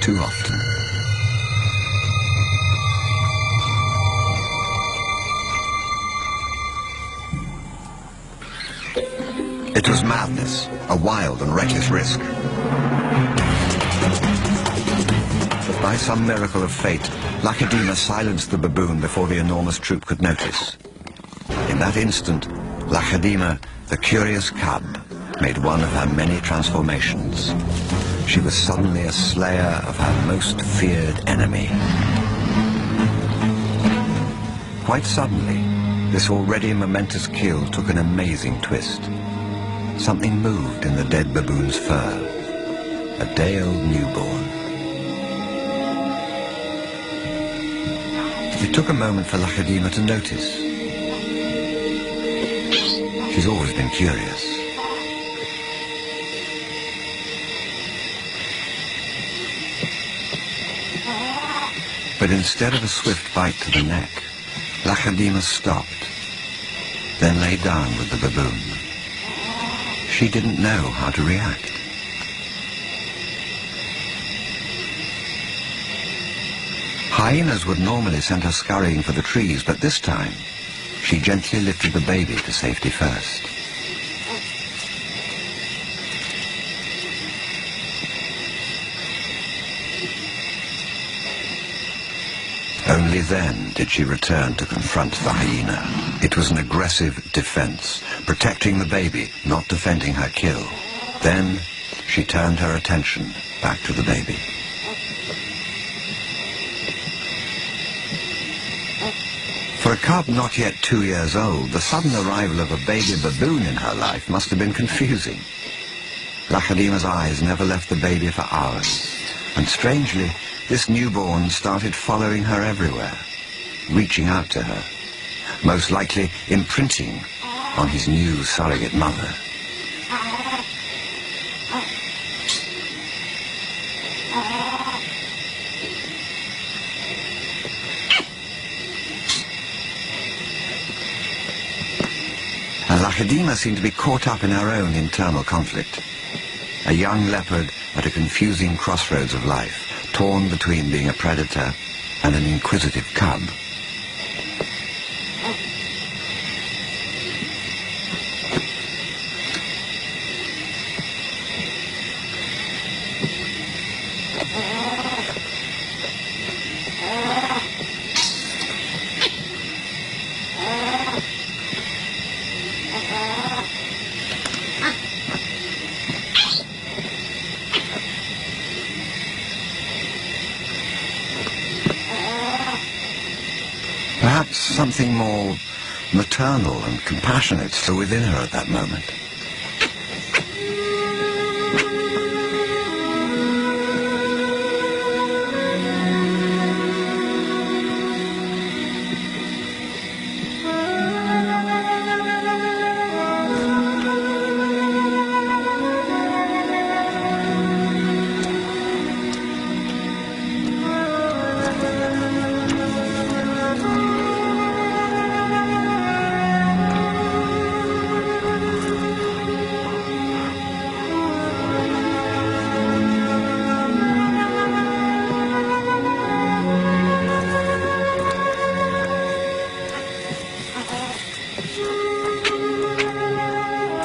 too often. It was madness, a wild and reckless risk. But by some miracle of fate, Lacedaemon silenced the baboon before the enormous troop could notice. In that instant, Lacedaemon, the curious cub, made one of her many transformations. She was suddenly a slayer of her most feared enemy. Quite suddenly, this already momentous kill took an amazing twist. Something moved in the dead baboon's fur. A day-old newborn. It took a moment for Lacedaemon to notice. She's always been curious. But instead of a swift bite to the neck, Lacedaemon stopped, then lay down with the baboon. She didn't know how to react. Hyenas would normally send her scurrying for the trees, but this time, she gently lifted the baby to safety first. Only then did she return to confront the hyena. It was an aggressive defense, protecting the baby, not defending her kill. Then she turned her attention back to the baby. For a cub not yet 2 years old, the sudden arrival of a baby baboon in her life must have been confusing. Lacedaemon's eyes never left the baby for hours, and strangely, this newborn started following her everywhere, reaching out to her, most likely imprinting on his new surrogate mother. And Lacedaemon seemed to be caught up in her own internal conflict. A young leopard at a confusing crossroads of life, torn between being a predator and an inquisitive cub. Perhaps something more maternal and compassionate still within her at that moment.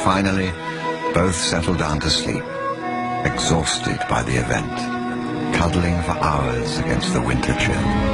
Finally, both settled down to sleep, exhausted by the event, cuddling for hours against the winter chill.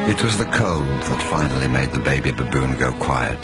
It was the cold that finally made the baby baboon go quiet.